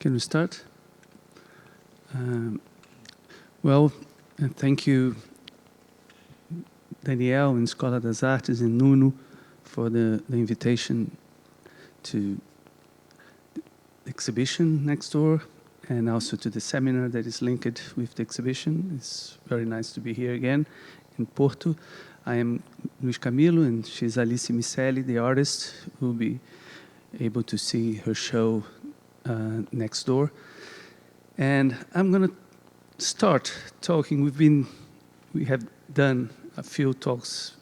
Can we start? Well, thank you, Daniel and Escola das Artes and Nuno for the invitation to the exhibition next door and also to the seminar that is linked with the exhibition. It's very nice to be here again in Porto. I am Luiz Camillo and she's Alice Miceli, the artist, who will be able to see her show next door. And I'm going to start talking. We have done a few talks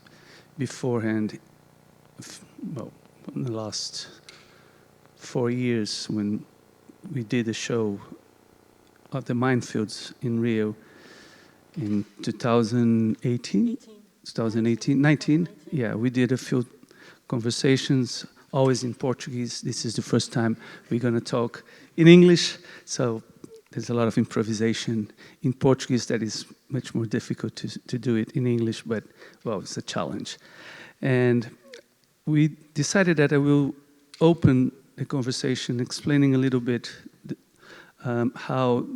beforehand, well, in the last 4 years when we did a show of the minefields in Rio in 2018? 19? Yeah, we did a few conversations, always in Portuguese. This is the first time we're going to talk in English, so there's a lot of improvisation in Portuguese that is much more difficult to do it in English, but, well, it's a challenge. And we decided that I will open the conversation explaining a little bit how,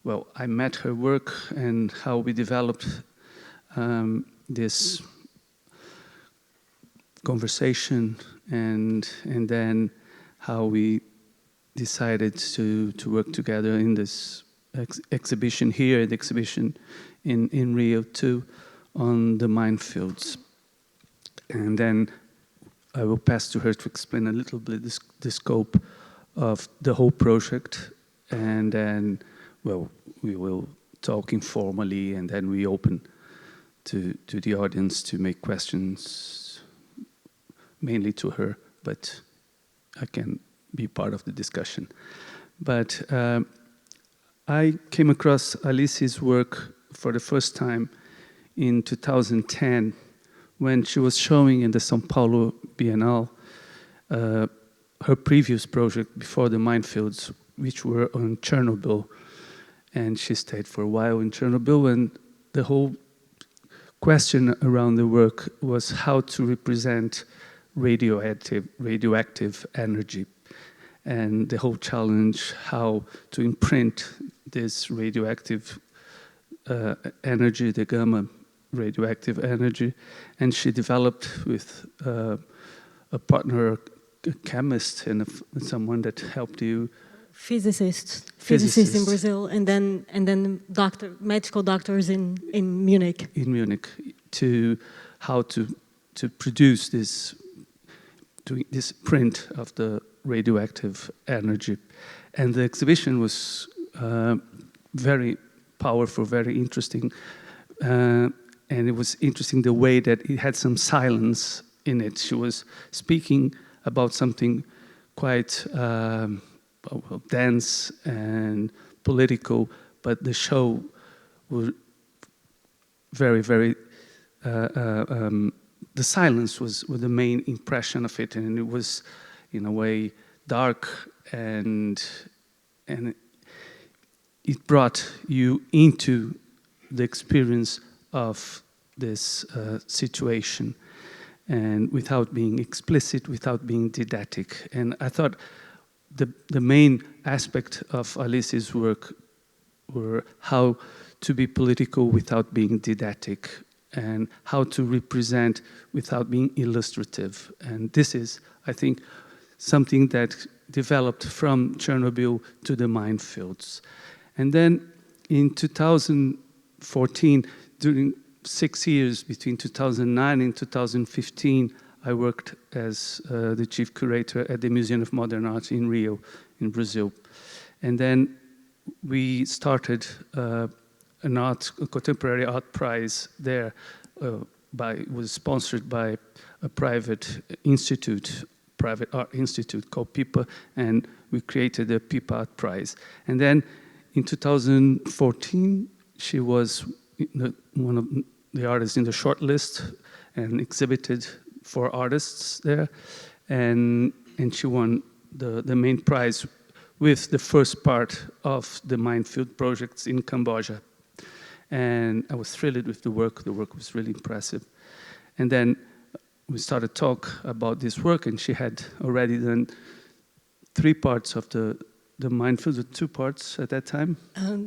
well, I met her work and how we developed this conversation and then how we decided to work together in this exhibition here, the exhibition in Rio too, on the minefields. And then I will pass to her to explain a little bit the scope of the whole project, and then, well, we will talk informally, and then we open to the audience to make questions, mainly to her, but I can be part of the discussion. But I came across Alice's work for the first time in 2010 when she was showing in the São Paulo Bienal her previous project before the minefields, which were on Chernobyl. And she stayed for a while in Chernobyl, and the whole question around the work was how to represent radioactive energy, and the whole challenge how to imprint this radioactive energy, the gamma radioactive energy. And she developed with a partner, a chemist, and someone that helped you. Physicists in Brazil, and then medical doctors in Munich. In Munich, to how to produce this print of the radioactive energy. And the exhibition was very powerful, very interesting. And it was interesting the way that it had some silence in it. She was speaking about something quite dense and political, but the show was very, very the silence was the main impression of it, and it was, in a way, dark, and it brought you into the experience of this situation, and without being explicit, without being didactic. And I thought the main aspect of Alice's work were how to be political without being didactic, and how to represent without being illustrative. And this is, I think, something that developed from Chernobyl to the minefields. And then in 2014, during 6 years, between 2009 and 2015, I worked as the chief curator at the Museum of Modern Art in Rio, in Brazil. And then we started a contemporary art prize there. It was sponsored by a private art institute called PIPA, and we created the PIPA Art Prize. And then in 2014, she was one of the artists in the short list and exhibited 4 artists there, and she won the main prize with the first part of the minefield projects in Cambodia. And I was thrilled with the work. The work was really impressive. And then we started to talk about this work, and she had already done 3 parts of the the minefield, the two parts at that time?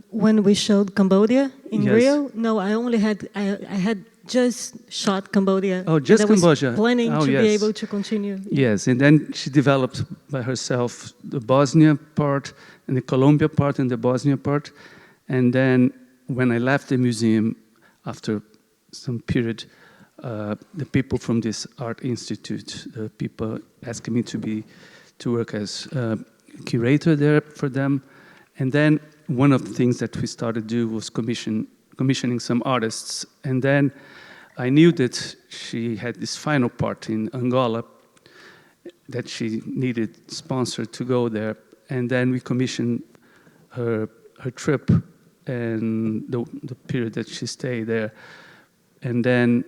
When we showed Cambodia in Yes. Rio, no, I had just shot Cambodia. Oh, just and I was Cambodia. planning Oh, to yes. be able to continue. Yes, and then she developed by herself the Bosnia part and the Colombia part and the Bosnia part. And then when I left the museum after some period, the people from this art institute, the people asked me to work as curator there for them. And then one of the things that we started to do was commissioning some artists. And then I knew that she had this final part in Angola that she needed sponsor to go there. And then we commissioned her trip and the period that she stayed there. And then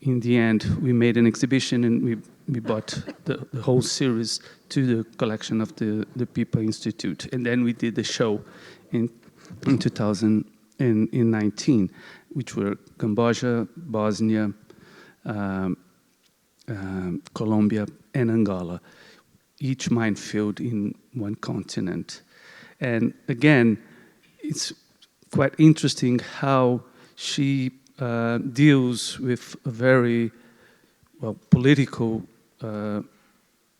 in the end, we made an exhibition and we bought the whole series to the collection of the Pipa Institute. And then we did the show in 2019, which were Cambodia, Bosnia, Colombia, and Angola, each minefield in one continent. And again, it's quite interesting how she deals with a very political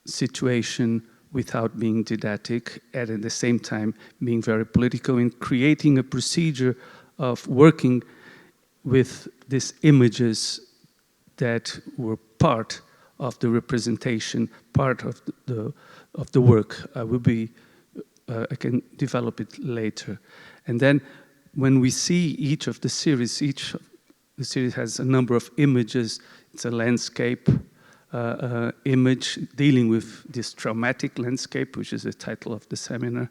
situation without being didactic, and at the same time being very political in creating a procedure of working with these images that were part of the representation, part of the work. I can develop it later. And then when we see each of the series, the series has a number of images. It's a landscape image dealing with this traumatic landscape, which is the title of the seminar.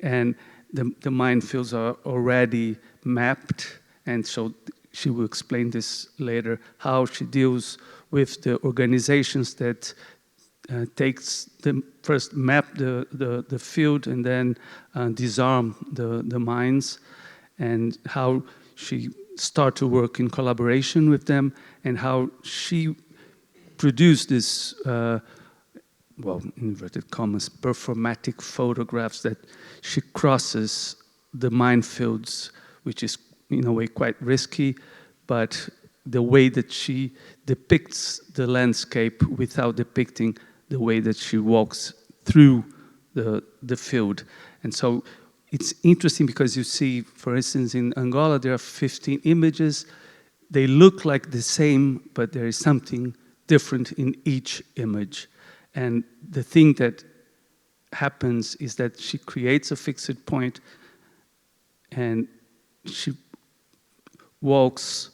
And the minefields are already mapped, and so she will explain this later, how she deals with the organizations that first map the field and then disarm the mines, and how she start to work in collaboration with them, and how she produced this, inverted commas, performatic photographs that she crosses the minefields, which is in a way quite risky, but the way that she depicts the landscape without depicting the way that she walks through the field. And so it's interesting because you see, for instance, in Angola, there are 15 images. They look like the same, but there is something different in each image. And the thing that happens is that she creates a fixed point and she walks,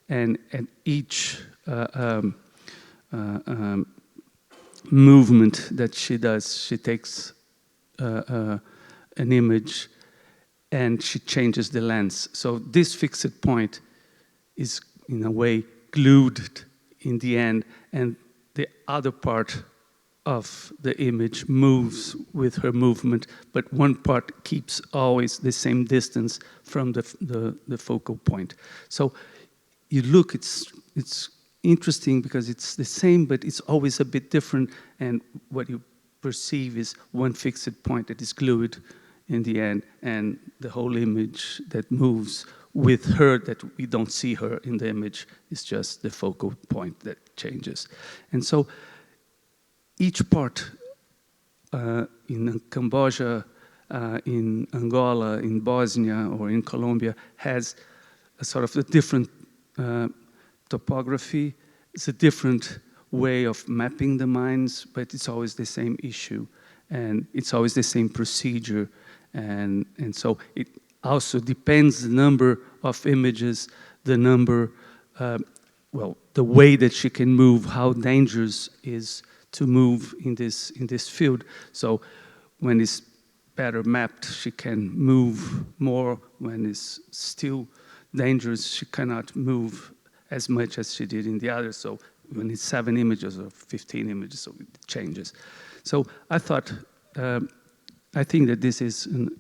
and at each movement that she does, she takes an image and she changes the lens. So this fixed point is in a way glued in the end, and the other part of the image moves with her movement, but one part keeps always the same distance from the focal point. So you look, it's interesting because it's the same, but it's always a bit different, and what you perceive is one fixed point that is glued in the end, and the whole image that moves with her, that we don't see her in the image, is just the focal point that changes. And so each part in Cambodia, in Angola, in Bosnia, or in Colombia has a sort of a different topography. It's a different way of mapping the mines, but it's always the same issue, and it's always the same procedure. And so it also depends the number of images, the number, the way that she can move, how dangerous is to move in this field. So when it's better mapped, she can move more. When it's still dangerous, she cannot move as much as she did in the other. So when it's 7 images or 15 images, so it changes. So I thought, I think that this is an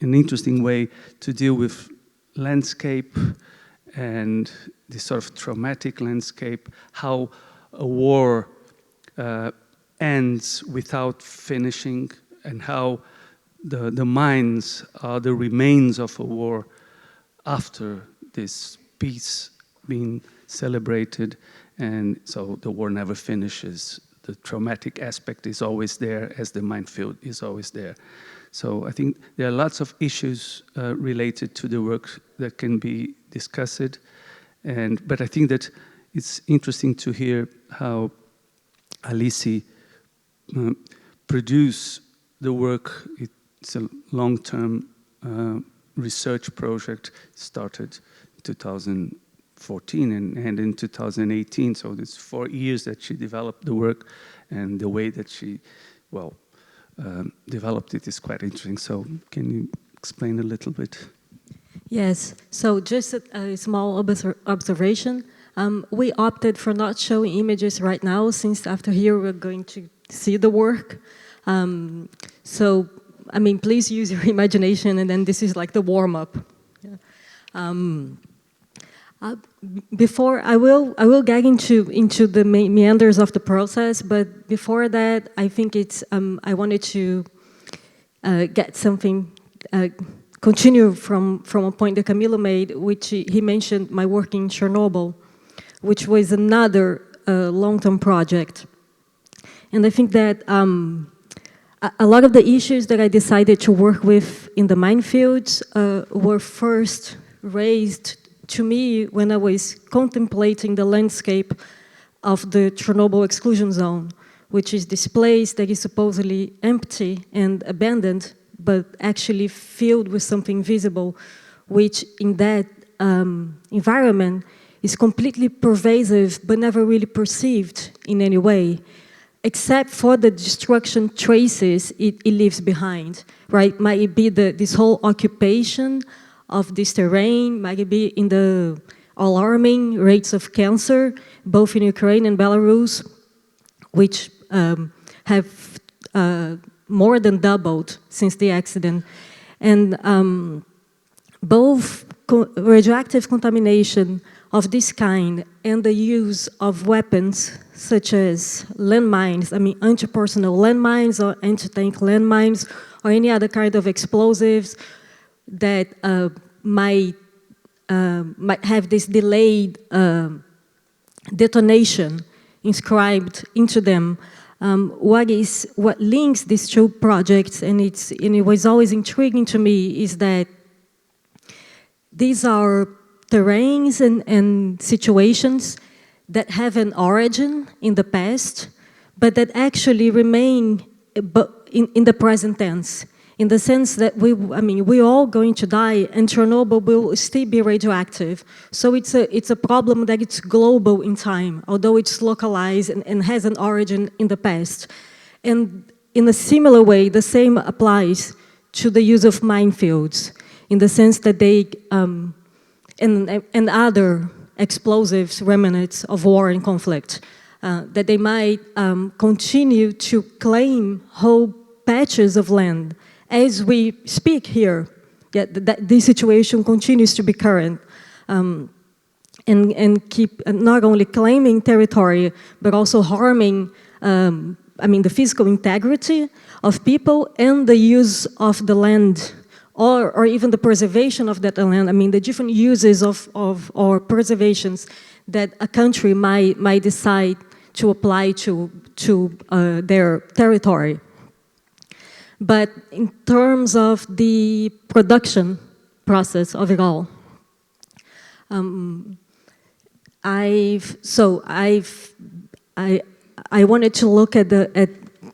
interesting way to deal with landscape and this sort of traumatic landscape, how a war ends without finishing and how the mines are the remains of a war after this peace being celebrated, and so the war never finishes. The traumatic aspect is always there, as the minefield is always there. So I think there are lots of issues related to the work that can be discussed, but I think that it's interesting to hear how Alice produced the work. It's a long-term research project, started in 2014 and in 2018, so it's 4 years that she developed the work, and the way that she, developed it is quite interesting. So can you explain a little bit? Yes, so just a small observation. We opted for not showing images right now, since after here we're going to see the work. So, I mean, please use your imagination, and then this is like the warm-up. Before I will get into the meanders of the process, but before that, I think it's I wanted to get something. Continue from a point that Camilo made, which he mentioned my work in Chernobyl, which was another long-term project. And I think that a lot of the issues that I decided to work with in the minefields were first raised to me when I was contemplating the landscape of the Chernobyl exclusion zone, which is this place that is supposedly empty and abandoned, but actually filled with something visible, which in that environment is completely pervasive, but never really perceived in any way, except for the destruction traces it leaves behind, right? Might it be this whole occupation of this terrain, might it be in the alarming rates of cancer, both in Ukraine and Belarus, which have more than doubled since the accident. And both radioactive contamination of this kind and the use of weapons such as landmines, I mean anti-personnel landmines or anti-tank landmines or any other kind of explosives that might have this delayed detonation inscribed into them. What links these two projects, and it was always intriguing to me, is that these are terrains and situations that have an origin in the past, but that actually remain in the present tense, in the sense that we're all going to die, and Chernobyl will still be radioactive. So it's a problem that it's global in time, although it's localized and has an origin in the past. And in a similar way, the same applies to the use of minefields, in the sense that they and other explosives, remnants of war and conflict, that they might continue to claim whole patches of land. As we speak here, this situation continues to be current, and keep not only claiming territory, but also harming the physical integrity of people and the use of the land, or even the preservation of that land. I mean, the different uses of or preservations that a country might decide to apply to their territory. But in terms of the production process of it all, I wanted to look at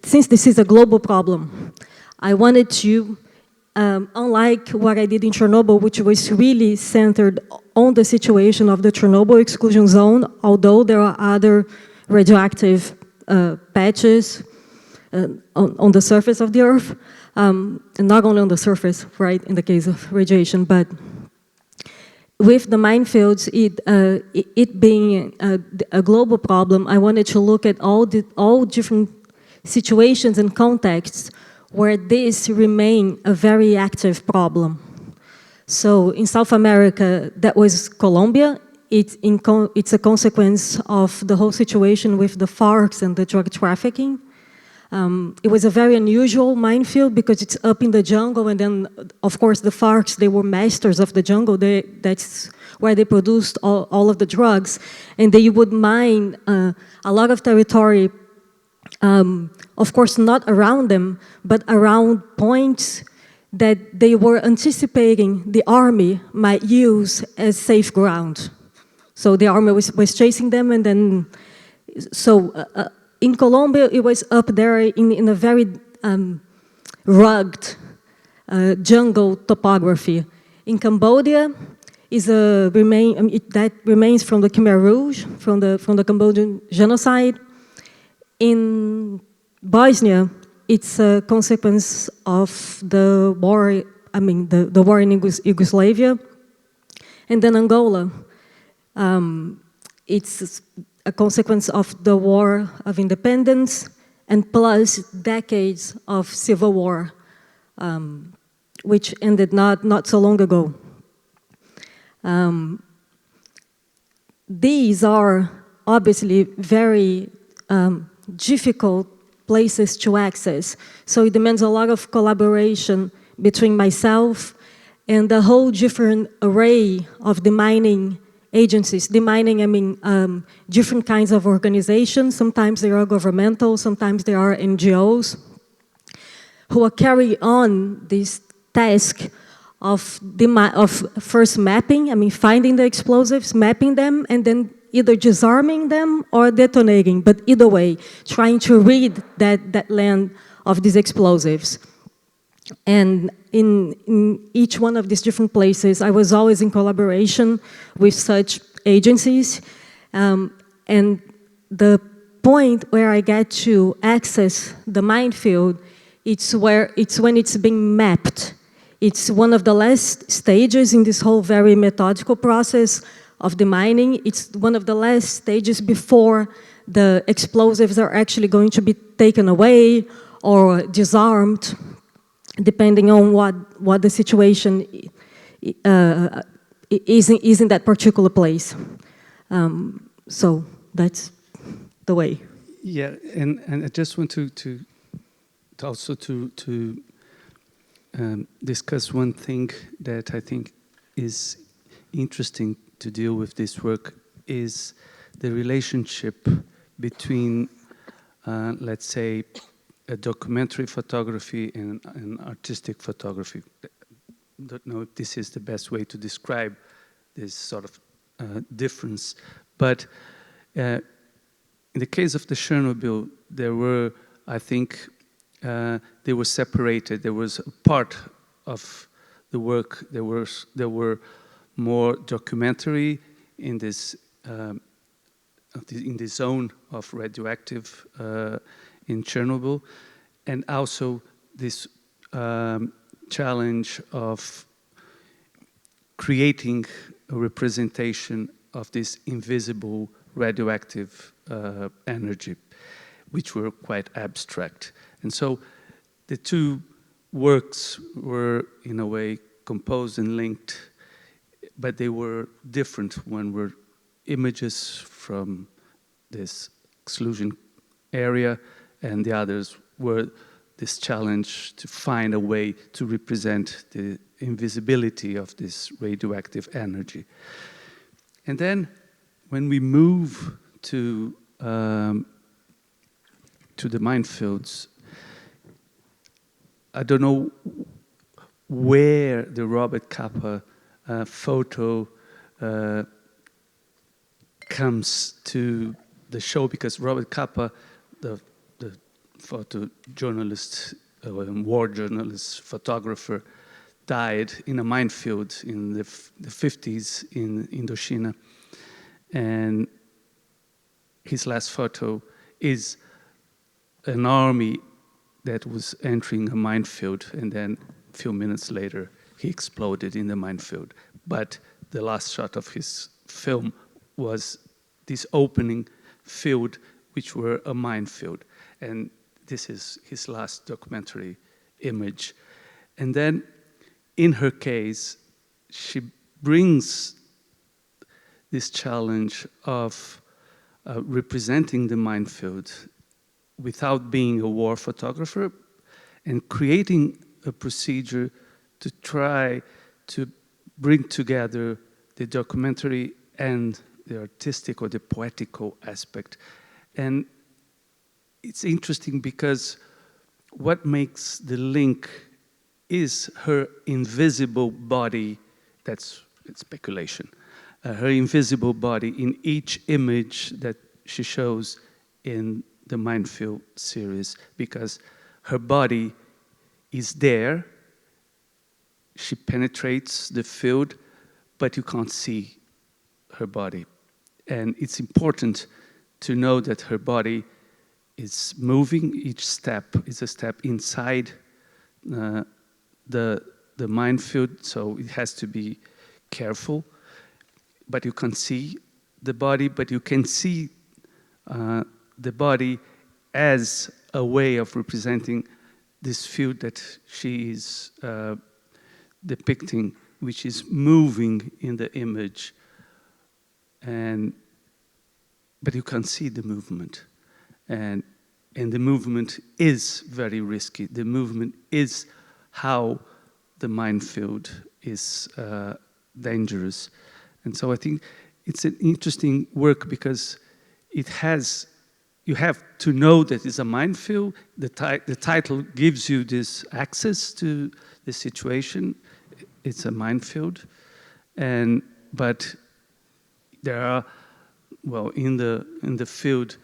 since this is a global problem, I wanted to, unlike what I did in Chernobyl, which was really centered on the situation of the Chernobyl exclusion zone, although there are other radioactive patches on the surface of the Earth, and not only on the surface, right, in the case of radiation, but with the minefields, it being a global problem, I wanted to look at all different situations and contexts where this remain a very active problem. So in South America, that was Colombia. It's a consequence of the whole situation with the FARC and the drug trafficking. It was a very unusual minefield because it's up in the jungle, and then, of course, the FARCs, they were masters of the jungle. That's where they produced all of the drugs, and they would mine a lot of territory, of course, not around them, but around points that they were anticipating the army might use as safe ground. So the army was chasing them, and then, in Colombia, it was up there in a very rugged jungle topography. In Cambodia, that remains from the Khmer Rouge, from the Cambodian genocide. In Bosnia, it's a consequence of the war. The war in Yugoslavia, and then Angola. It's a consequence of the War of Independence, and plus decades of civil war, which ended not so long ago. These are obviously very difficult places to access, so it demands a lot of collaboration between myself and the whole different array of demining agencies. Demining, different kinds of organizations. Sometimes they are governmental, sometimes they are NGOs, who are carrying on this task of first mapping, finding the explosives, mapping them, and then either disarming them or detonating, but either way, trying to rid that land of these explosives. And in each one of these different places, I was always in collaboration with such agencies. And the point where I get to access the minefield, it's when it's being mapped. It's one of the last stages in this whole very methodical process of the mining. It's one of the last stages before the explosives are actually going to be taken away or disarmed, depending on what the situation is in that particular place. So that's the way. Yeah, and I just want to also to discuss one thing that I think is interesting to deal with this work is the relationship between, let's say, a documentary photography and artistic photography. I don't know if this is the best way to describe this sort of difference, but in the case of the Chernobyl, there were, I think, they were separated. There was a part of the work. There were more documentary in this in the zone of radioactive in Chernobyl, and also this challenge of creating a representation of this invisible radioactive energy, which were quite abstract. And so the two works were, in a way, composed and linked, but they were different. One were images from this exclusion area, and the others were this challenge to find a way to represent the invisibility of this radioactive energy. And then when we move to the minefields, I don't know where the Robert Capa photo comes to the show, because Robert Capa, the photojournalist, war journalist, photographer, died in a minefield in the 50s in Indochina. And his last photo is an army that was entering a minefield, and then a few minutes later, he exploded in the minefield. But the last shot of his film was this opening field, which were a minefield. And this is his last documentary image. And then, in her case, she brings this challenge of representing the minefield without being a war photographer, and creating a procedure to try to bring together the documentary and the artistic or the poetical aspect. And it's interesting because what makes the link is her invisible body. That's speculation. Her invisible body in each image that she shows in the Minefield series, because her body is there, she penetrates the field, but you can't see her body. And it's important to know that her body is moving. Each step is a step inside the minefield, so it has to be careful. But you can see the body, but you can see the body as a way of representing this field that she is depicting, which is moving in the image. But you can see the movement. And the movement is very risky. The movement is how the minefield is dangerous. And so I think it's an interesting work because it has, you have to know that it's a minefield. The title gives you this access to the situation. It's a minefield. But there are, well, in the field,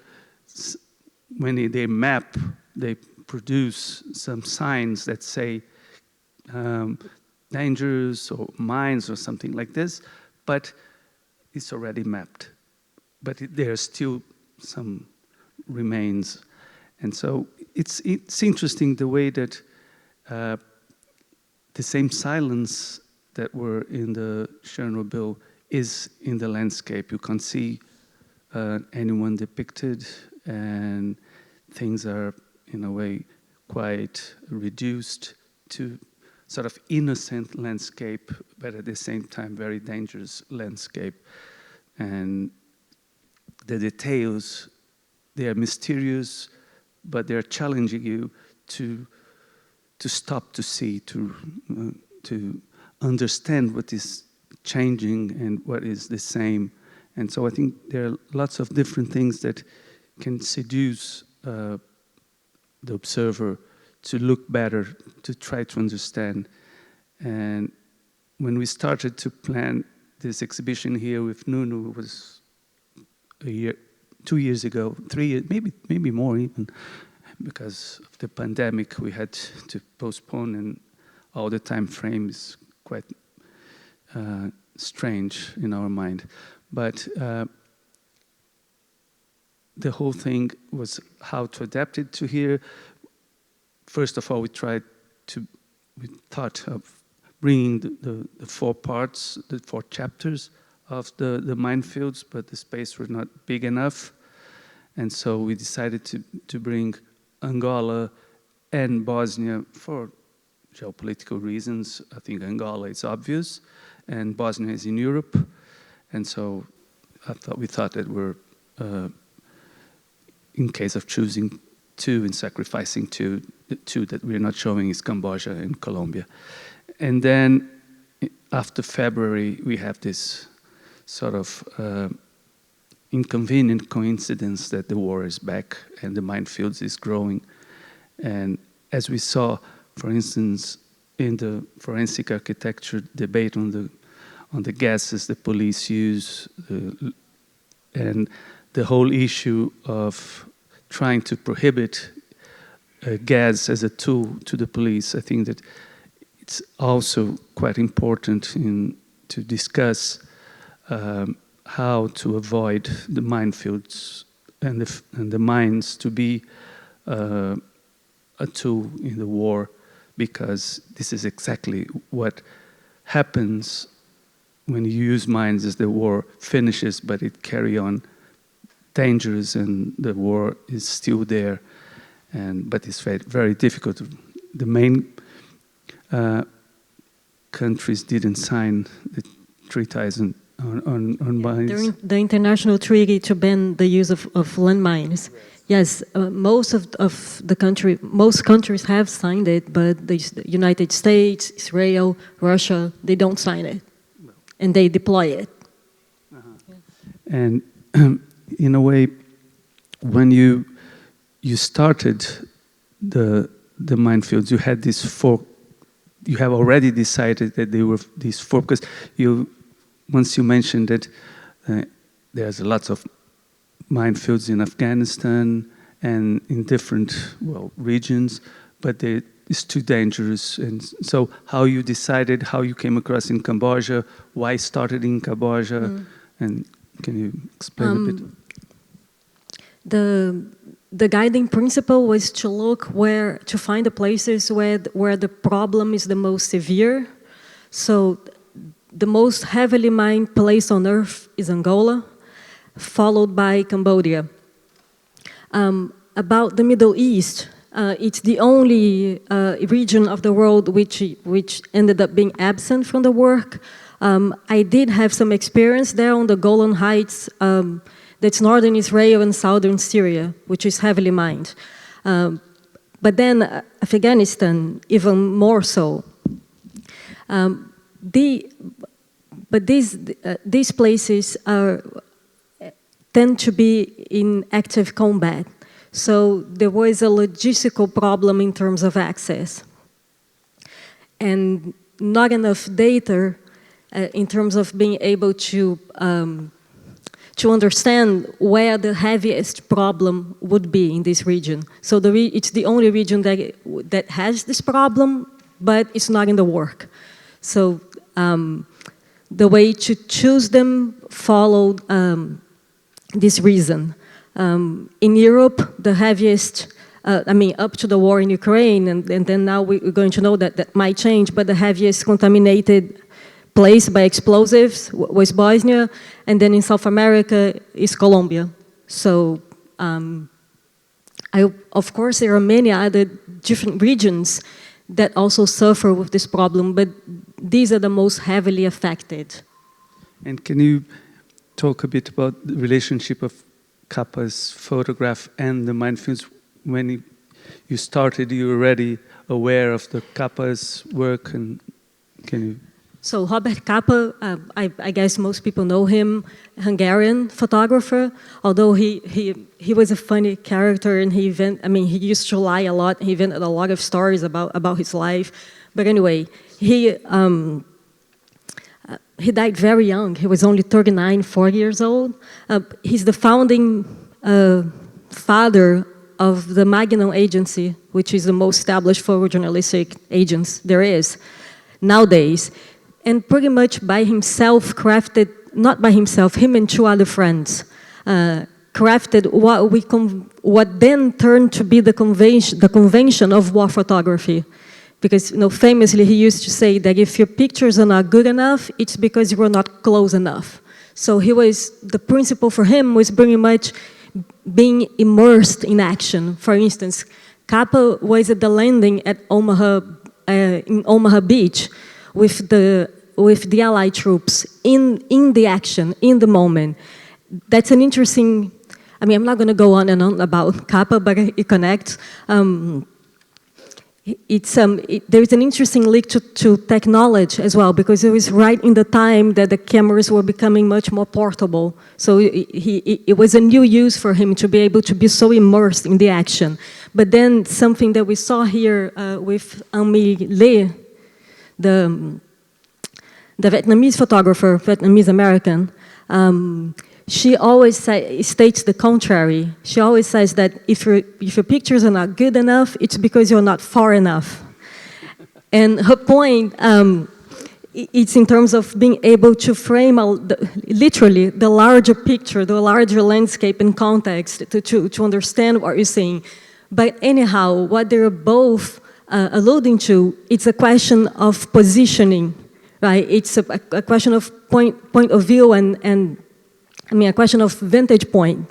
when they map, they produce some signs that say dangers or mines or something like this, but it's already mapped. But there are still some remains. And so it's interesting the way that the same silence that were in the Chernobyl is in the landscape. You can't see anyone depicted, and things are, in a way, quite reduced to sort of innocent landscape, but at the same time, very dangerous landscape. And the details, they are mysterious, but they're challenging you to stop to see, to understand what is changing and what is the same. And so I think there are lots of different things that can seduce the observer to look better, to try to understand. And when we started to plan this exhibition here with Nuno, it was a year, 2 years ago, 3 years, maybe more even, because of the pandemic we had to postpone, and all the time frame is quite strange in our mind. But the whole thing was how to adapt it to here. First of all, we thought of bringing the 4 parts, the 4 chapters of the minefields, but the space was not big enough. And so we decided to bring Angola and Bosnia for geopolitical reasons. I think Angola is obvious, and Bosnia is in Europe. And so we thought that we're, in case of choosing 2 and sacrificing 2, the 2 that we're not showing is Cambodia and Colombia. And then after February, we have this sort of inconvenient coincidence that the war is back and the minefields is growing. And as we saw, for instance, in the forensic architecture debate on the gases the police use, and the whole issue of trying to prohibit gas as a tool to the police, I think that it's also quite important to discuss how to avoid the minefields and the mines to be a tool in the war, because this is exactly what happens when you use mines as the war finishes, but it carry on dangerous and the war is still there. But it's very, very difficult. The main countries didn't sign the treaties on mines. The international treaty to ban the use of landmines. Yes, most countries have signed it, but the United States, Israel, Russia, they don't sign it, and they deploy it. And in a way, when you started the minefields, you had these four. You have already decided that they were these four, because once you mentioned that there's lots of minefields in Afghanistan and in different regions, but it's too dangerous. And so, how you decided, how you came across in Cambodia, why started in Cambodia, and can you explain a bit? The guiding principle was to find the places where the problem is the most severe. So the most heavily mined place on earth is Angola, followed by Cambodia. About the Middle East, it's the only region of the world which ended up being absent from the work. I did have some experience there on the Golan Heights. That's northern Israel and southern Syria, which is heavily mined. But then Afghanistan, even more so. But these places tend to be in active combat. So there was a logistical problem in terms of access. And not enough data in terms of being able to understand where the heaviest problem would be in this region. So it's the only region that has this problem, but it's not in the work. So the way to choose them followed this reason. In Europe, the heaviest, up to the war in Ukraine, and then now we're going to know that might change, but the heaviest contaminated place by explosives was Bosnia, and then in South America is Colombia. So, of course, there are many other different regions that also suffer with this problem, but these are the most heavily affected. And can you talk a bit about the relationship of Kappa's photograph and the minefields? When you started, you were already aware of the Kappa's work, and can you? So Robert Capa, I guess most people know him, Hungarian photographer. Although he was a funny character, and he used to lie a lot. He invented a lot of stories about his life. But anyway, he died very young. He was only 39, 40 years old. He's the founding father of the Magnum Agency, which is the most established photojournalistic agents there is nowadays. And pretty much by himself crafted, not by himself, him and two other friends, crafted what then turned to be the convention of war photography. Because famously he used to say that if your pictures are not good enough, it's because you were not close enough. So the principle for him was pretty much being immersed in action. For instance, Kappa was at the landing at in Omaha Beach, with the Allied troops in the action, in the moment. That's an interesting. I'm not going to go on and on about Kappa, but it connects. There's an interesting link to technology as well, because it was right in the time that the cameras were becoming much more portable. So it was a new use for him to be able to be so immersed in the action. But then something that we saw here with Ami Le, the Vietnamese photographer, Vietnamese American, she always states the contrary. She always says that if your pictures are not good enough, it's because you're not far enough. And her point, it's in terms of being able to frame literally the larger picture, the larger landscape in context to understand what you're seeing. But anyhow, what they're both alluding to, it's a question of positioning, right? It's a question of point of view and a question of vantage point,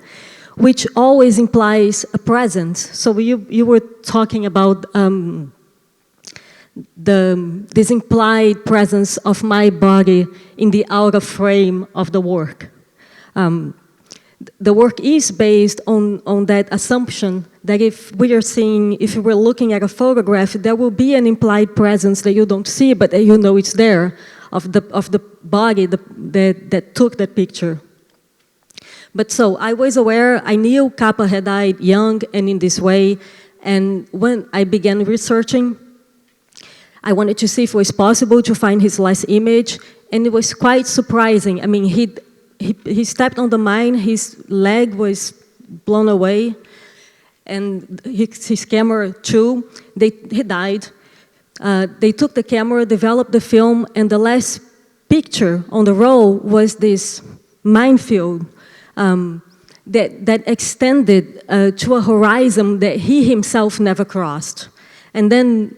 which always implies a presence. So you were talking about this implied presence of my body in the outer frame of the work. the work is based on that assumption that if we're looking at a photograph, there will be an implied presence that you don't see, but that you know it's there, of the body that took that picture. But so I was aware, I knew Kappa had died young and in this way, and when I began researching, I wanted to see if it was possible to find his last image, and it was quite surprising. I mean, he stepped on the mine, his leg was blown away, and his camera too, he died. They took the camera, developed the film, and the last picture on the roll was this minefield that extended to a horizon that he himself never crossed. And then,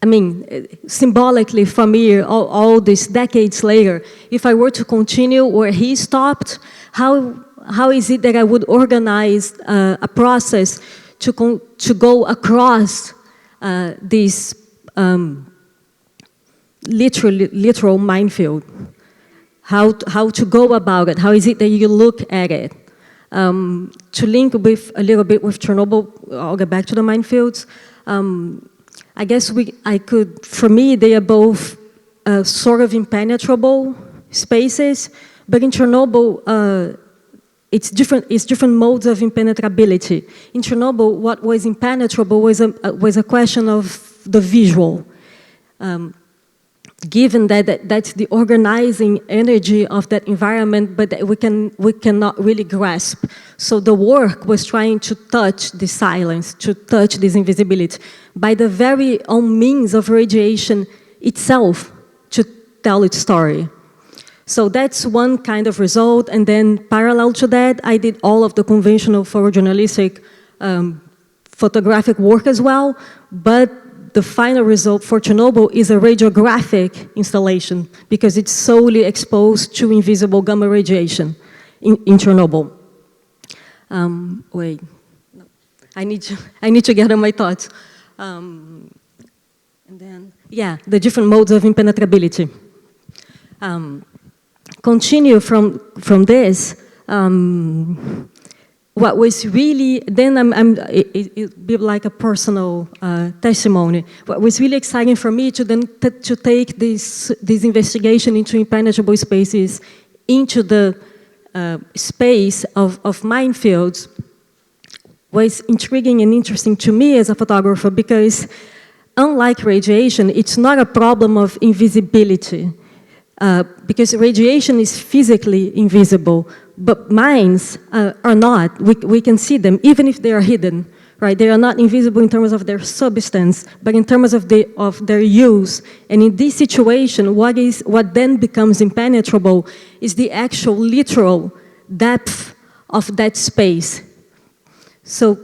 I mean, symbolically from here, all these decades later, if I were to continue where he stopped, how is it that I would organize a process to go across this literal minefield? How to go about it? How is it that you look at it? To link with a little bit with Chernobyl, I'll get back to the minefields. I guess for me, they are both sort of impenetrable spaces, but in Chernobyl, it's different modes of impenetrability. In Chernobyl, what was impenetrable was a question of the visual. Given that's the organizing energy of that environment, but that we cannot really grasp. So the work was trying to touch the silence, to touch this invisibility, by the very own means of radiation itself, to tell its story. So that's one kind of result, and then parallel to that, I did all of the conventional photojournalistic photographic work as well, but the final result for Chernobyl is a radiographic installation because it's solely exposed to invisible gamma radiation in Chernobyl. Wait, no. I need to gather my thoughts. And then, yeah, the different modes of impenetrability. Continue from this. What was really, then it'll be like a personal testimony. What was really exciting for me to take this investigation into impenetrable spaces into the space of minefields was intriguing and interesting to me as a photographer because unlike radiation, it's not a problem of invisibility because radiation is physically invisible. But mines are not. We can see them, even if they are hidden, right? They are not invisible in terms of their substance, but in terms of their use. And in this situation, what then becomes impenetrable is the actual literal depth of that space. So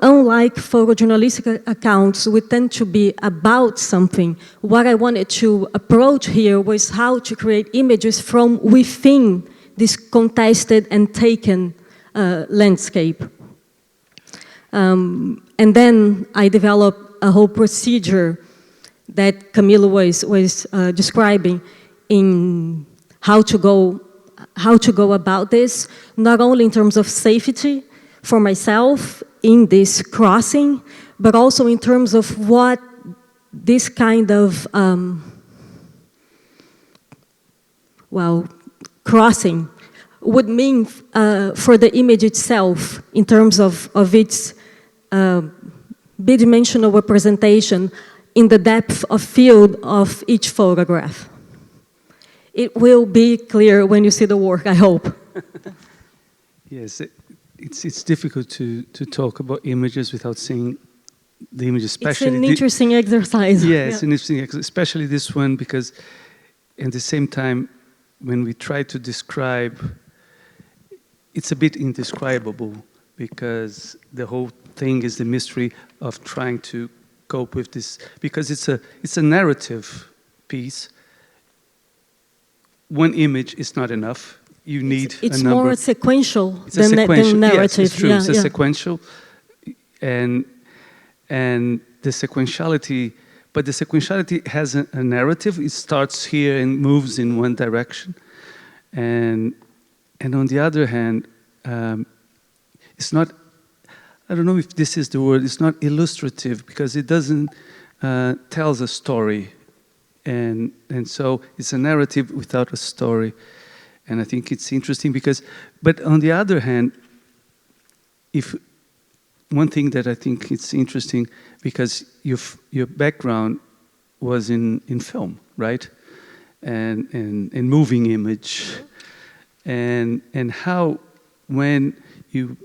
unlike photojournalistic accounts, we tend to be about something. What I wanted to approach here was how to create images from within this contested and taken landscape. And then I developed a whole procedure that Camilo was describing in how to go about this, not only in terms of safety for myself in this crossing, but also in terms of what this kind of, crossing would mean for the image itself in terms of its bidimensional representation in the depth of field of each photograph. It will be clear when you see the work, I hope. Yes. It's difficult to talk about images without seeing the image, especially. It's an interesting exercise. Yes, an interesting exercise, especially this one, because at the same time, when we try to describe, it's a bit indescribable because the whole thing is the mystery of trying to cope with this, because it's a narrative piece. One image is not enough. You need it's a number. More sequential than sequential. narrative. Yes, it's true. Yeah, it's a sequential, and the sequentiality. But the sequentiality has a narrative. It starts here and moves in one direction, And on the other hand, it's not, I don't know if this is the word, it's not illustrative because it doesn't tells a story. And so it's a narrative without a story. And I think it's interesting because, but on the other hand, if one thing that I think it's interesting because your background was in film, right? And moving image. And how when you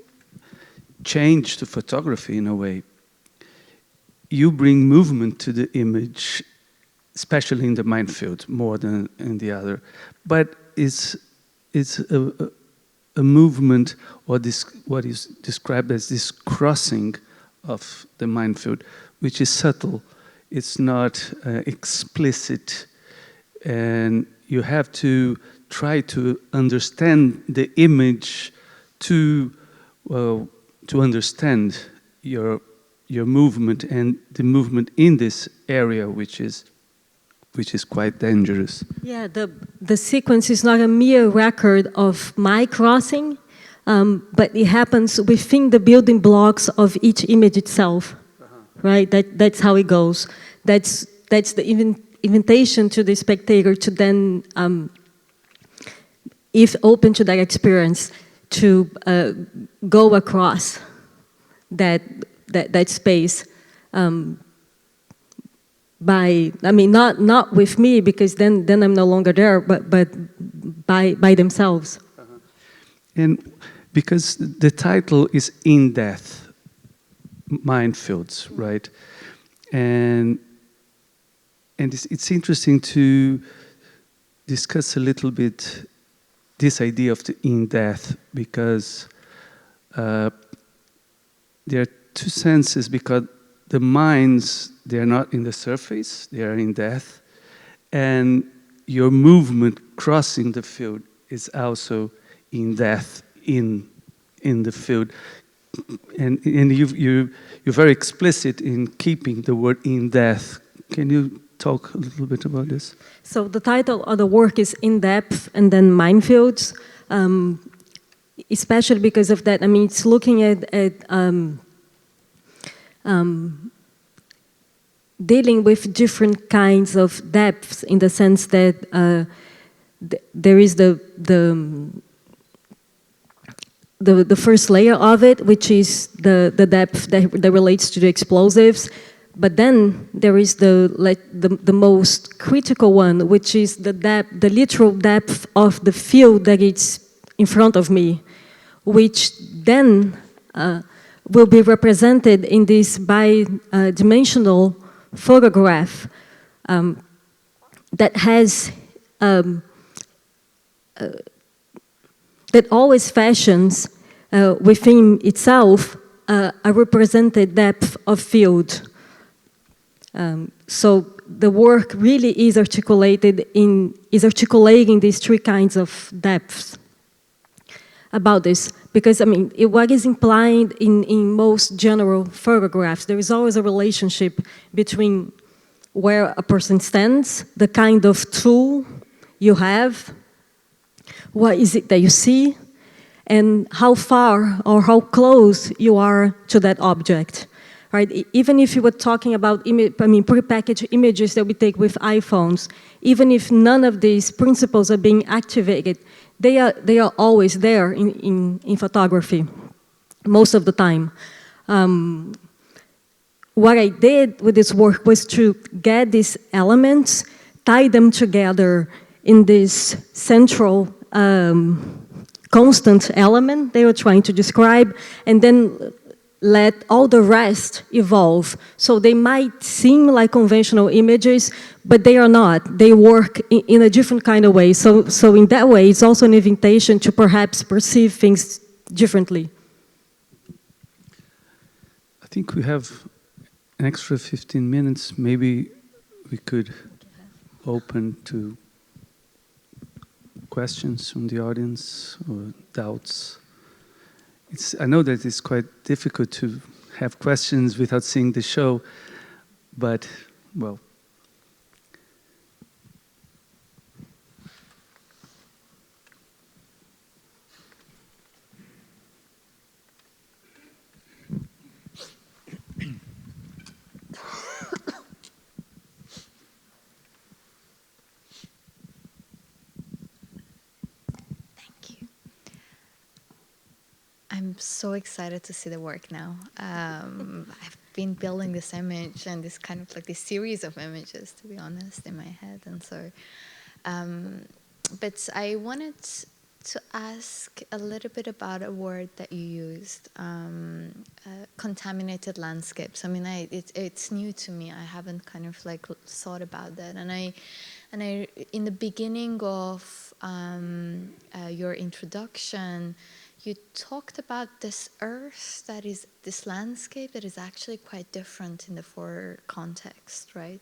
change to photography in a way, you bring movement to the image, especially in the minefield, more than in the other. But it's a movement, or this what is described as this crossing of the minefield, which is subtle. It's not explicit, and you have to try to understand the image to understand your movement and the movement in this area, which is quite dangerous. Yeah, the sequence is not a mere record of my crossing, but it happens within the building blocks of each image itself, right? That's how it goes. That's the invitation to the spectator to then, if open to that experience, to go across that space. Not with me, because then I'm no longer there, but by themselves. And because the title is In Death, Minefields, right? And it's interesting to discuss a little bit this idea of the in death, because there are two senses, because the mines, they are not in the surface, they are in death, and your movement crossing the field is also in death, in the field. And you're very explicit in keeping the word in death. Can you talk a little bit about this? So the title of the work is In Depth and then Minefields, especially because of that. I mean, it's looking at dealing with different kinds of depths, in the sense that there is the first layer of it, which is the depth that relates to the explosives. But then there is the most critical one, which is the literal depth of the field that is in front of me, which then will be represented in this bi-dimensional photograph that has that always fashions within itself a represented depth of field. So the work really is articulating these three kinds of depths about this, because I mean, what is implied in most general photographs, there is always a relationship between where a person stands, the kind of tool you have, what is it that you see, and how far or how close you are to that object. Right? Even if you were talking about prepackaged images that we take with iPhones, even if none of these principles are being activated, they are always there in photography, most of the time. What I did with this work was to get these elements, tie them together in this central constant element they were trying to describe, and then let all the rest evolve. So they might seem like conventional images, but they are not. They work in a different kind of way. So in that way, it's also an invitation to perhaps perceive things differently. I think we have an extra 15 minutes. Maybe we could open to questions from the audience or doubts. I know that it's quite difficult to have questions without seeing the show, but, well. so excited to see the work now. I've been building this image and this kind of like this series of images, to be honest, in my head. And so, but I wanted to ask a little bit about a word that you used, contaminated landscapes. I mean, it's new to me. I haven't kind of like thought about that. And I in the beginning of your introduction, you talked about this earth that is, this landscape that is actually quite different in the four contexts, right?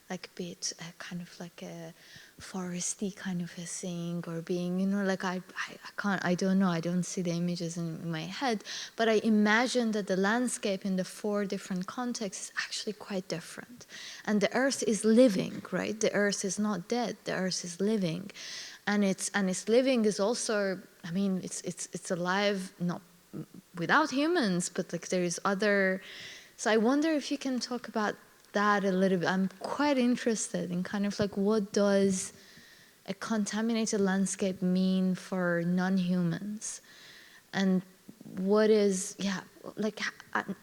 Like be it kind of like a foresty kind of a thing, or being, you know, like I don't know, I don't see the images in my head, but I imagine that the landscape in the four different contexts is actually quite different. And the earth is living, right? The earth is not dead, the earth is living. And its living is also, I mean, it's alive, not without humans, but like there is other. So I wonder if you can talk about that a little bit. I'm quite interested in kind of like, what does a contaminated landscape mean for non-humans, and what is, yeah, like,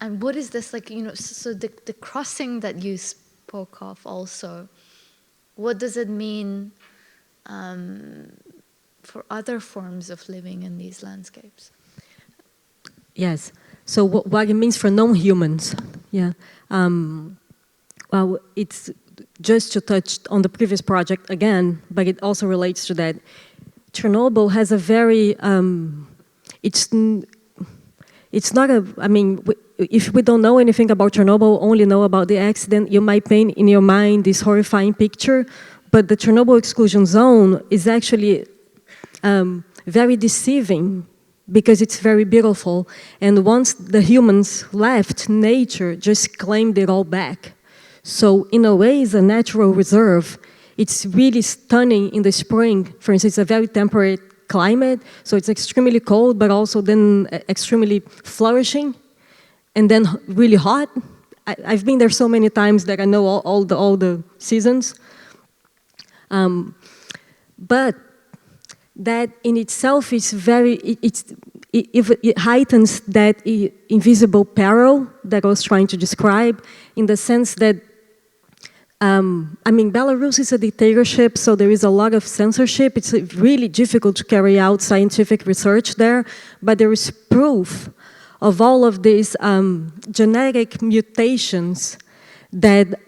and what is this, like, you know, so the crossing that you spoke of also, what does it mean for other forms of living in these landscapes? Yes. So what it means for non-humans, yeah. Well, it's just to touch on the previous project again, but it also relates to that. Chernobyl has a very, it's not a, I mean, if we don't know anything about Chernobyl, only know about the accident, you might paint in your mind this horrifying picture, but the Chernobyl exclusion zone is actually very deceiving, because it's very beautiful. And once the humans left, nature just claimed it all back. So in a way, it's a natural reserve. It's really stunning in the spring. For instance, it's a very temperate climate, so it's extremely cold, but also then extremely flourishing, and then really hot. I've been there so many times that I know all the seasons. But that in itself is very, it heightens that invisible peril that I was trying to describe, in the sense that, I mean, Belarus is a dictatorship, so there is a lot of censorship. It's really difficult to carry out scientific research there, but there is proof of all of these genetic mutations that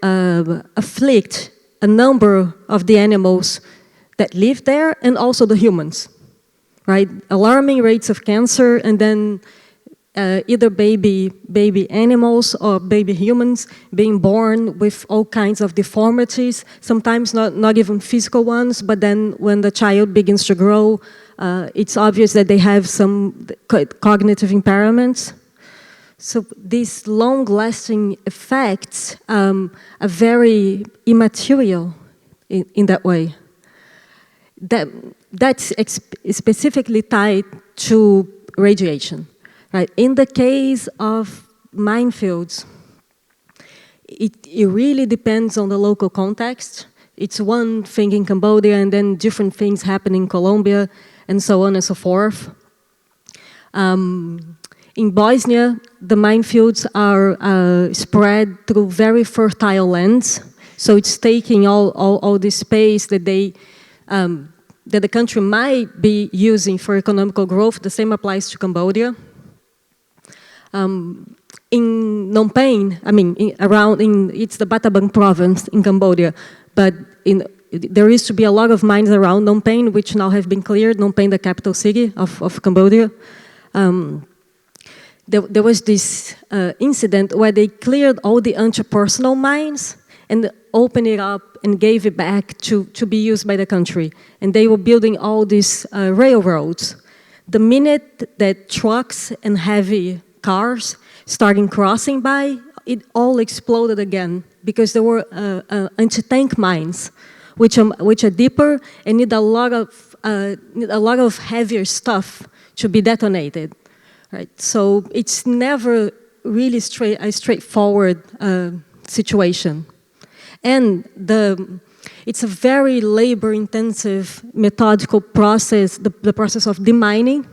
afflict a number of the animals that live there, and also the humans, right? Alarming rates of cancer, and then either baby animals or baby humans being born with all kinds of deformities, sometimes not even physical ones, but then when the child begins to grow, it's obvious that they have some cognitive impairments. So these long-lasting effects are very immaterial in that way. That's specifically tied to radiation. Right. In the case of minefields, it really depends on the local context. It's one thing in Cambodia, and then different things happen in Colombia, and so on and so forth. In Bosnia, the minefields are spread through very fertile lands, so it's taking all this space that that the country might be using for economical growth. The same applies to Cambodia. In Phnom Penh, I mean, it's the Battambang province in Cambodia, but there used to be a lot of mines around Phnom Penh, which now have been cleared. Phnom Penh, the capital city of Cambodia. There was this incident where they cleared all the anti-personnel mines and opened it up and gave it back to be used by the country. And they were building all these railroads. The minute that trucks and heavy cars starting crossing by, it all exploded again, because there were anti-tank mines, which are deeper and need a lot of heavier stuff to be detonated, right? So it's never really a straightforward situation, and it's a very labor-intensive, methodical process. The process of demining.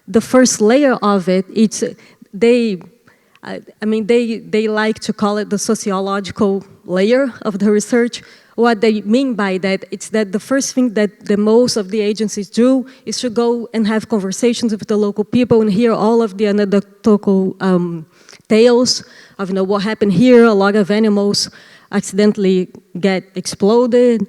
the first layer of it, it's they like to call it the sociological layer of the research. What they mean by that, it's that the first thing that the most of the agencies do is to go and have conversations with the local people and hear all of the anecdotal tales of what happened here. A lot of animals accidentally get exploded.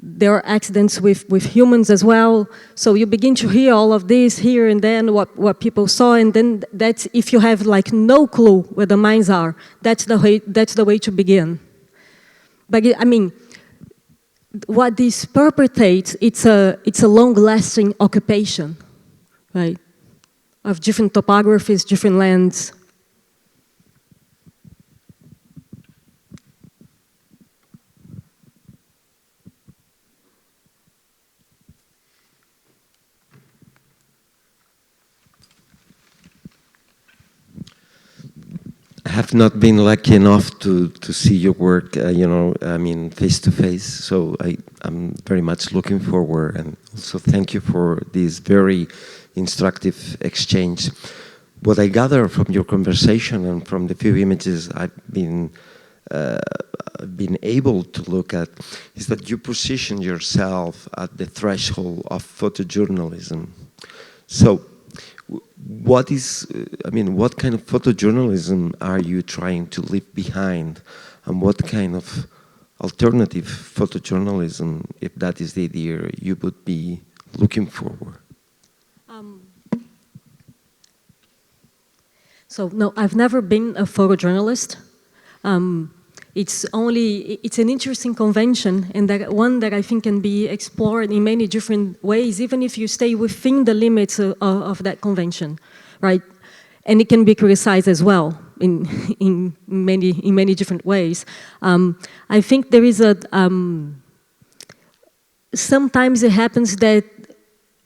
There are accidents with humans as well. So you begin to hear all of this here and then, what people saw, and then that's, if you have like no clue where the mines are, that's the way to begin. But I mean, what this perpetrates, it's a long-lasting occupation, right? Of different topographies, different lands. I have not been lucky enough to see your work, face to face. So I'm very much looking forward, and also thank you for this very instructive exchange. What I gather from your conversation and from the few images I've been able to look at is that you position yourself at the threshold of photojournalism. So, what kind of photojournalism are you trying to leave behind, and what kind of alternative photojournalism, if that is the idea, you would be looking forward? So no, I've never been a photojournalist. It's an interesting convention, and that one that I think can be explored in many different ways, even if you stay within the limits of that convention, right? And it can be criticized as well in many different ways. I think there is sometimes it happens that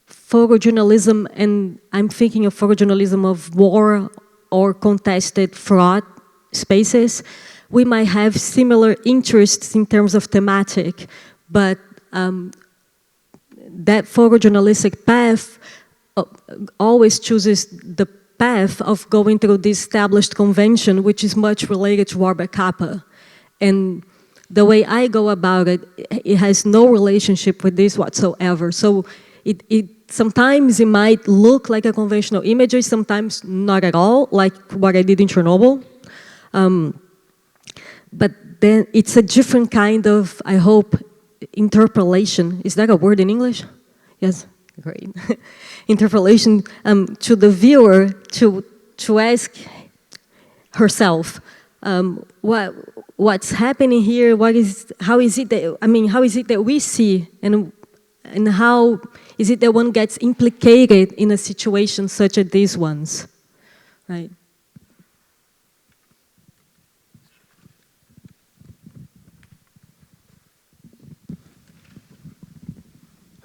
photojournalism, and I'm thinking of photojournalism of war or contested fraught spaces, we might have similar interests in terms of thematic, but that photojournalistic path always chooses the path of going through the established convention, which is much related to Warburg Kappa. And the way I go about it, it has no relationship with this whatsoever. So sometimes it might look like a conventional image, sometimes not at all, like what I did in Chernobyl. But then it's a different kind of, I hope, interpolation. Is that a word in English? Yes, great. Interpolation to the viewer to ask herself, what's happening here? How is it that we see, and how is it that one gets implicated in a situation such as these ones, right?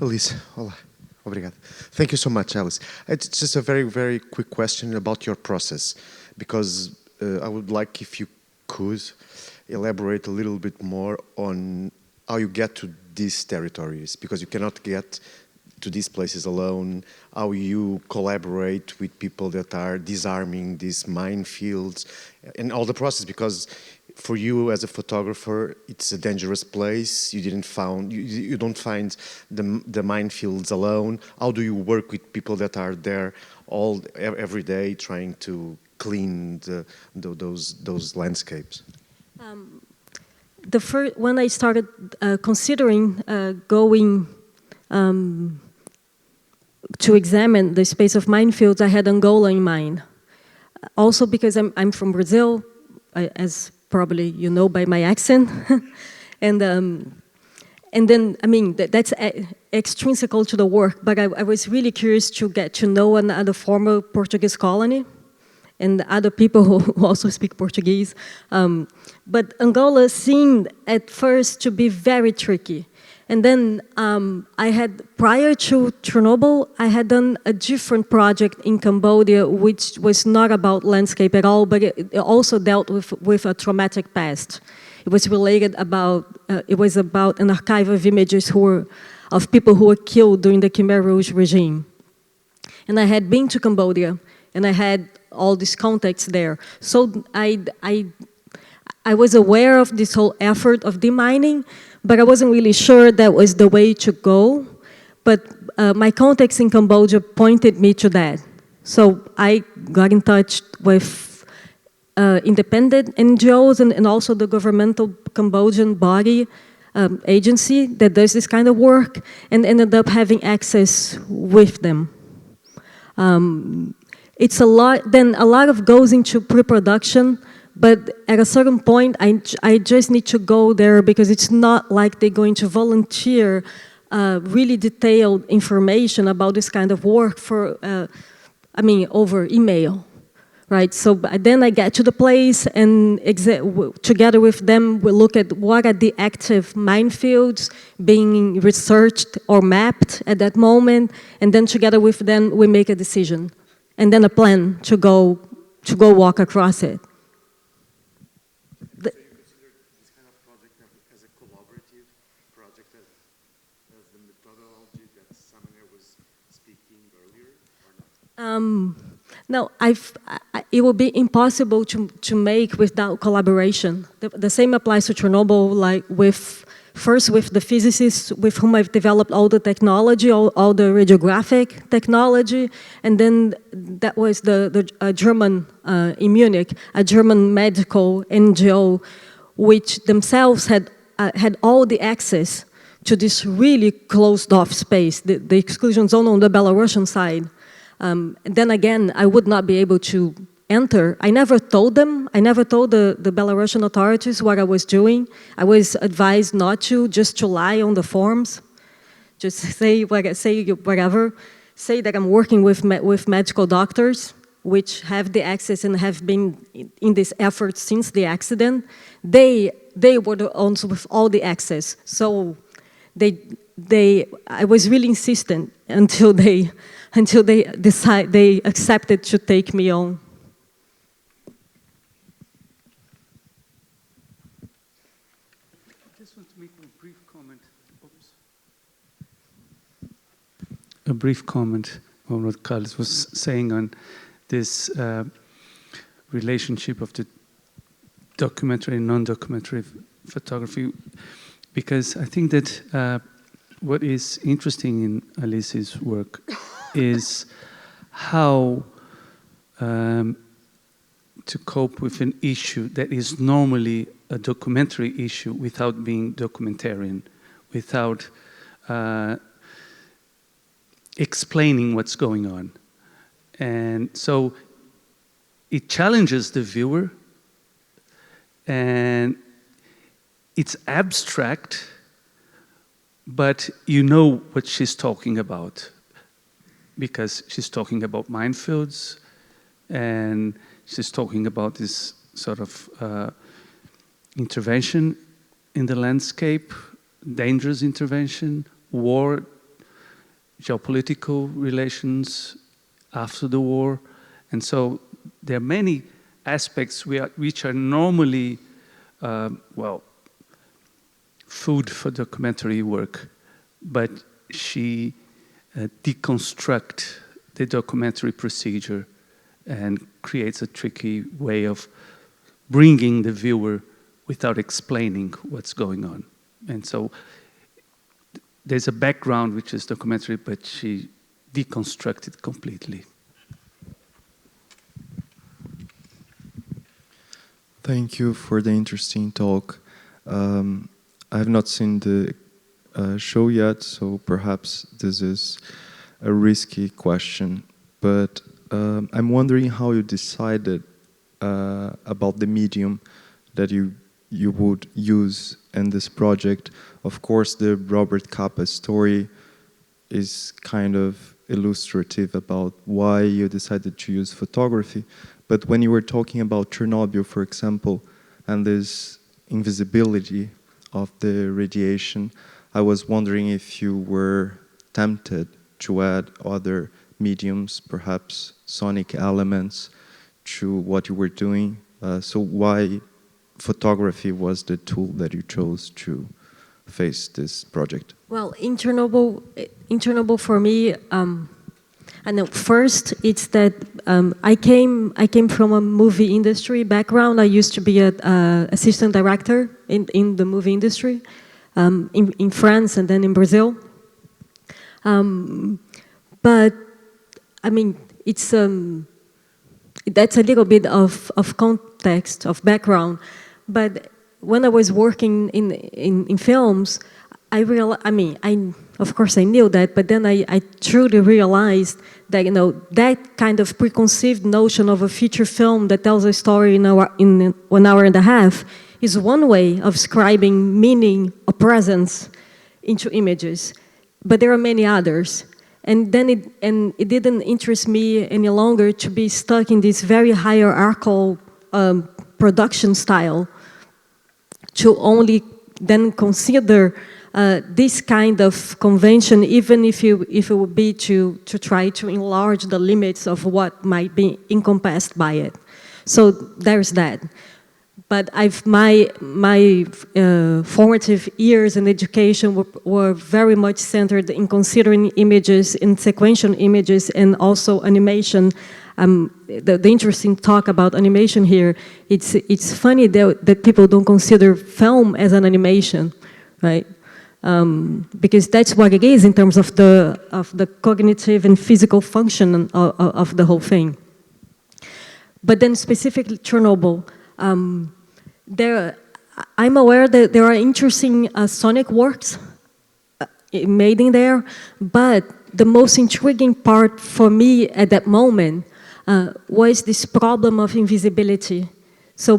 Alice, hola, obrigado. Thank you so much, Alice. It's just a very, very quick question about your process, because I would like if you could elaborate a little bit more on how you get to these territories, because you cannot get to these places alone, how you collaborate with people that are disarming these minefields, and all the process, because for you as a photographer, it's a dangerous place. You don't find the minefields alone. How do you work with people that are there every day trying to clean those landscapes? When I started considering going to examine the space of minefields, I had Angola in mind. Also because I'm from Brazil, as probably you know by my accent, and then I mean that's extrinsical to the work. But I was really curious to get to know another former Portuguese colony, and other people who also speak Portuguese. But Angola seemed at first to be very tricky. And then prior to Chernobyl, I had done a different project in Cambodia, which was not about landscape at all, but it also dealt with a traumatic past. It was about an archive of images of people who were killed during the Khmer Rouge regime. And I had been to Cambodia, and I had all these contacts there. So I was aware of this whole effort of demining, but I wasn't really sure that was the way to go. But my contacts in Cambodia pointed me to that. So I got in touch with independent NGOs and also the governmental Cambodian body agency that does this kind of work, and ended up having access with them. It's a lot, then a lot of goes into pre-production, but at a certain point, I just need to go there because it's not like they're going to volunteer really detailed information about this kind of work for, over email, right? So then I get to the place and together with them, we look at what are the active minefields being researched or mapped at that moment, and then together with them, we make a decision, and then a plan to go walk across it. So you consider this kind of project as a collaborative project, as the methodology that Samir was speaking earlier, or not? No, it will be impossible to make without collaboration. The same applies to Chernobyl, like first with the physicists with whom I've developed all the technology, all the radiographic technology, and then that was the German, in Munich, a German medical NGO, which themselves had all the access to this really closed off space, the exclusion zone on the Belarusian side. Then again, I would not be able to enter. I never told them, I never told the Belarusian authorities what I was doing. I was advised not to, just to lie on the forms, just say whatever, say that I'm working with medical doctors, which have the access and have been in this effort since the accident. They were the ones with all the access. So I was really insistent until they accepted to take me on. I just want to make a brief comment. A brief comment on what Carlos was saying on this relationship of the documentary and non-documentary photography, because I think that what is interesting in Alice's work is how to cope with an issue that is normally a documentary issue without being documentarian, without explaining what's going on. And so it challenges the viewer, and it's abstract, but you know what she's talking about, because she's talking about minefields, and she's talking about this sort of intervention in the landscape, dangerous intervention, war, geopolitical relations after the war. And so there are many aspects which are normally, food for documentary work, but she deconstructs the documentary procedure and creates a tricky way of bringing the viewer without explaining what's going on. And so there's a background which is documentary, but she deconstructs it completely. Thank you for the interesting talk. I have not seen the show yet, so perhaps this is a risky question, but I'm wondering how you decided about the medium that you would use in this project. Of course, the Robert Capa story is kind of illustrative about why you decided to use photography, but when you were talking about Chernobyl, for example, and this invisibility of the radiation, I was wondering if you were tempted to add other mediums, perhaps sonic elements, to what you were doing. So why photography was the tool that you chose to face this project? Well, in Chernobyl for me, I know. First, it's that I came from a movie industry background. I used to be an assistant director in the movie industry in France and then in Brazil. But I mean, it's that's a little bit of context, of background. But when I was working in films, I realized, of course I knew that, but then I truly realized that, that kind of preconceived notion of a feature film that tells a story in 1 hour and a half is one way of describing meaning or presence into images. But there are many others. And then it didn't interest me any longer to be stuck in this very hierarchical production style, to only then consider this kind of convention, even if it would be to try to enlarge the limits of what might be encompassed by it. So there's that. But my formative years in education were very much centered in considering images, in sequential images, and also animation. The interesting talk about animation here, it's funny that people don't consider film as an animation, right? Because that's what it is in terms of the cognitive and physical function of the whole thing. But then specifically Chernobyl, I'm aware that there are interesting sonic works made in there, but the most intriguing part for me at that moment was this problem of invisibility. So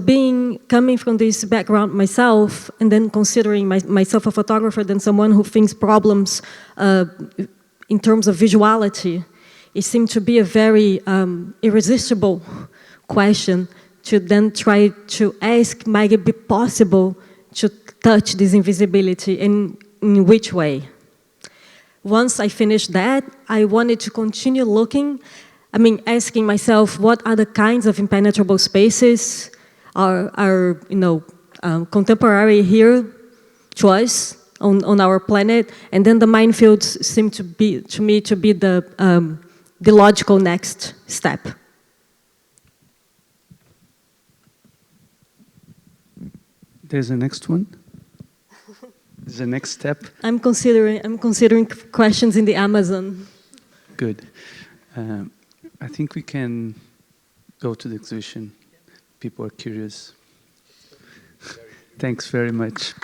coming from this background myself, and then considering myself a photographer, then someone who thinks problems in terms of visuality, it seemed to be a very irresistible question to then try to ask, might it be possible to touch this invisibility, and in which way? Once I finished that, I wanted to continue looking, asking myself, what other kinds of impenetrable spaces are contemporary here to us on our planet? And then the minefields seem to me to be the logical next step. There's a next one. There's a next step. I'm considering questions in the Amazon. Good. I think we can go to the exhibition. People are curious. Thanks very much.